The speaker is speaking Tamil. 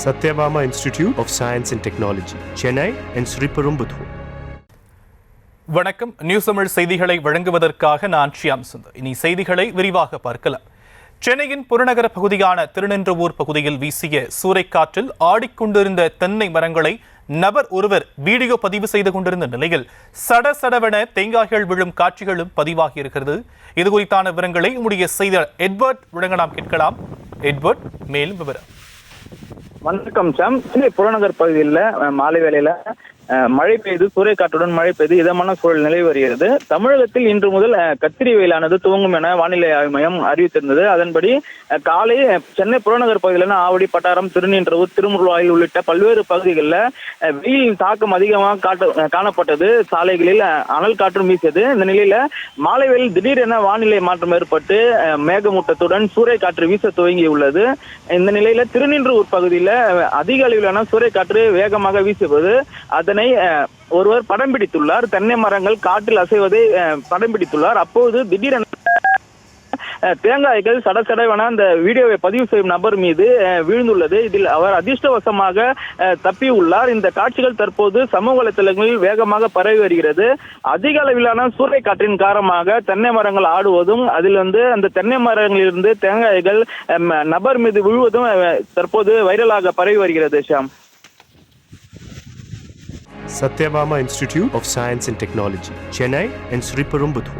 Satyabama Institute of Science and Technology, Chennai and Sriperumbudur. வணக்கம். நியூஸ் தமிழ் செய்திகளை வழங்குவதற்காக நான் ஷியாம் சுந்தர். இனி செய்திகளை விரிவாக பார்க்கலாம். சென்னையின் புறநகர பகுதியான திருநின்றவூர் பகுதியில் வீசிய சூறைக்காற்றில் ஆடிக்கொண்டிருந்த தென்னை மரங்களை நபர் ஒருவர் வீடியோ பதிவு செய்து கொண்டிருந்த நிலையில் சடசடவென தேங்காய்கள் விழும் காட்சிகளும் பதிவாகி இருக்கிறது. இது குறித்தான விவரங்களை நம்முடைய செய்தியாளர் எட்வர்ட் வழங்க நாம் கேட்கலாம். எட்வர்ட், மேலும் விவரம். வணக்கம் சாம். சென்னை புறநகர் பகுதியில் மாலை வேளையில மழை பெய்து சூறைக்காற்றுடன் மழை பெய்து இதமான சூழல் நிலவி வருகிறது. தமிழகத்தில் இன்று முதல் கத்திரி வெயிலானது துவங்கும் என வானிலை ஆய்வு மையம் அறிவித்திருந்தது. அதன்படி காலை சென்னை புறநகர் பகுதியிலான ஆவடி, பட்டாரம், திருநின்றவூர், திருமுருவாயில் உள்ளிட்ட பல்வேறு பகுதிகளில் வெயிலின் தாக்கம் அதிகமாக காணப்பட்டது. சாலைகளில் அனல் காற்றும் வீசியது. இந்த நிலையில மாலை வேளையில் திடீரென வானிலை மாற்றம் ஏற்பட்டு மேகமூட்டத்துடன் சூறைக்காற்று வீச துவங்கியுள்ளது. இந்த நிலையில திருநின்றவூர் பகுதியில் அதிக அளவிலான சூறைக்காற்று வேகமாக வீசுவது அதனை ஒருவர் படம் பிடித்துள்ளார். தென்னை மரங்கள் காற்றில் அசைவதை படம் பிடித்துள்ளார். அப்போது திடீரென தேங்காய்கள் சடசடவென அந்த வீடியோவை பதிவு செய்யும் நபர் மீது விழுந்துள்ளது. இதில் அவர் அதிர்ஷ்டவசமாக தப்பியுள்ளார். இந்த காட்சிகள் தற்போது சமூக வலைதளங்களில் வேகமாக பரவி வருகிறது. அதிக அளவிலான சூறைக்காற்றின் காரணமாக தென்னை மரங்கள் ஆடுவதும் அதில் அந்த தென்னை மரங்களிலிருந்து தேங்காய்கள் நபர் மீது விழுவதும் தற்போது வைரலாக பரவி வருகிறது. Sham. Satyabama Institute of Science and Technology, Chennai and Sriperumbudur.